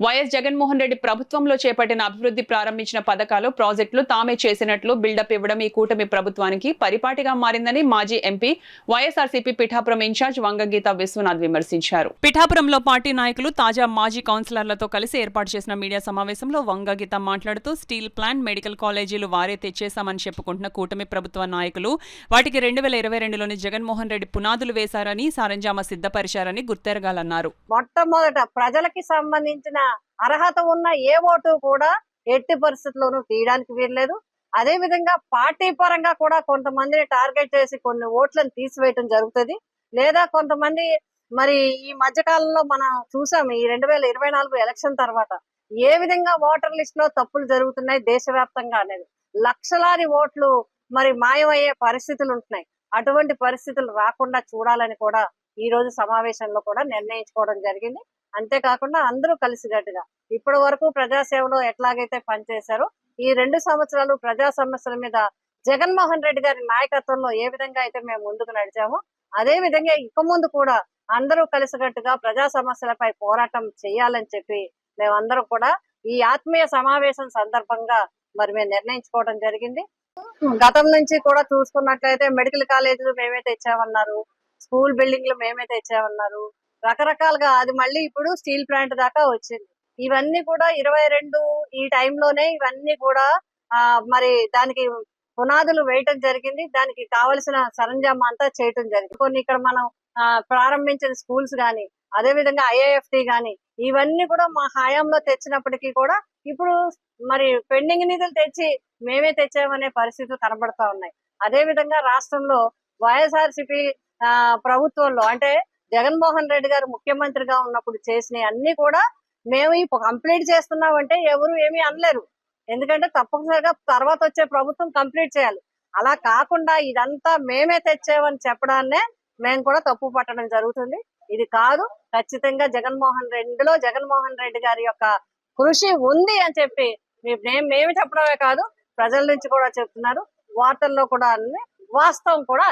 YS Jaganmohan Reddy ప్రభుత్వంలో చేపట్టిన అభివృద్ధి ప్రారంభించిన పథకాలు ప్రాజెక్టులు తామే చేసినట్లు బిల్డప్ ఇవ్వడం ఈ కూటమి ప్రభుత్వానికి పరిపాటిగా మారిందని మాజీ ఎంపీ వైఎస్ఆర్సీపీ పిఠాపురం ఇన్ఛార్జ్ వంగగీత విశ్వనాథ్ విమర్శించారు. పిఠాపురంలో పార్టీ నాయకులు తాజా మాజీ కౌన్సిలర్లతో కలిసి ఏర్పాటు చేసిన మీడియా సమావేశంలో వంగగీత మాట్లాడుతూ స్టీల్ ప్లాంట్, మెడికల్ కాలేజీలు వారే తెచ్చేశామని చెప్పుకుంటున్న కూటమి ప్రభుత్వ నాయకులు వాటికి 2022లోని జగన్మోహన్ రెడ్డి పునాదులు వేశారని, సారంజామా సిద్ధపరిచారని గుర్తెరగాలన్నారు. మొట్టమొదట ప్రజలకి సంబంధించిన అర్హత ఉన్న ఏ ఓటు కూడా ఎట్టి పరిస్థితుల్లోనూ తీయడానికి వీల్లేదు. అదే విధంగా పార్టీ పరంగా కూడా కొంతమందిని టార్గెట్ చేసి కొన్ని ఓట్లను తీసివేయటం జరుగుతుంది. లేదా కొంతమంది మరి ఈ మధ్య కాలంలో మనం చూసాం, ఈ 2024 ఎలక్షన్ తర్వాత ఏ విధంగా ఓటర్ లిస్ట్ లో తప్పులు జరుగుతున్నాయి దేశవ్యాప్తంగా అనేది. లక్షలాది ఓట్లు మరి మాయమయ్యే పరిస్థితులు ఉంటున్నాయి. అటువంటి పరిస్థితులు రాకుండా చూడాలని కూడా ఈ రోజు సమావేశంలో కూడా నిర్ణయించుకోవడం జరిగింది. అంతేకాకుండా అందరూ కలిసికట్టుగా ఇప్పటి వరకు ప్రజాసేవలో ఎట్లాగైతే పనిచేశారో ఈ 2 సంవత్సరాలు ప్రజా సమస్యల మీద జగన్మోహన్ రెడ్డి గారి నాయకత్వంలో ఏ విధంగా అయితే మేము ముందుకు నడిచామో అదే విధంగా ఇక ముందు కూడా అందరూ కలిసికట్టుగా ప్రజా సమస్యలపై పోరాటం చేయాలని చెప్పి మేమందరం కూడా ఈ ఆత్మీయ సమావేశం సందర్భంగా మరి మేము నిర్ణయించుకోవడం జరిగింది. గతం నుంచి కూడా చూసుకున్నట్లయితే మెడికల్ కాలేజీలు మేమే తెచ్చామన్నారు, స్కూల్ బిల్డింగ్లు మేమే తెచ్చామన్నారు, రకరకాలుగా అది మళ్ళీ ఇప్పుడు స్టీల్ ప్లాంట్ దాకా వచ్చింది. ఇవన్నీ కూడా 22 ఈ టైంలోనే ఇవన్నీ కూడా మరి దానికి పునాదులు వేయటం జరిగింది. దానికి కావలసిన సరంజామా అంతా చేయటం జరిగింది. కొన్ని ఇక్కడ మనం ప్రారంభించిన స్కూల్స్ గాని, అదే విధంగా IIFT గాని ఇవన్నీ కూడా మా హయాంలో తెచ్చినప్పటికీ కూడా ఇప్పుడు మరి పెండింగ్ నిధులు తెచ్చి మేమే తెచ్చామనే పరిస్థితులు కనబడతా ఉన్నాయి. అదే విధంగా రాష్ట్రంలో వైఎస్ఆర్సీపీ ప్రభుత్వంలో అంటే జగన్మోహన్ రెడ్డి గారు ముఖ్యమంత్రిగా ఉన్నప్పుడు చేసినవి అన్ని కూడా మేము కంప్లీట్ చేస్తున్నామంటే ఎవరు ఏమీ అనలేరు. ఎందుకంటే తప్పనిసరిగా తర్వాత వచ్చే ప్రభుత్వం కంప్లీట్ చేయాలి. అలా కాకుండా ఇదంతా మేమే తెచ్చామని చెప్పడాన్నే మేము కూడా తప్పు పట్టడం జరుగుతుంది. ఇది కాదు, ఖచ్చితంగా జగన్మోహన్ రెడ్డి గారి యొక్క కృషి ఉంది అని చెప్పి మేము చెప్పడమే కాదు, ప్రజల నుంచి కూడా చెప్తున్నారు, వార్తల్లో కూడా వాస్తవం కూడా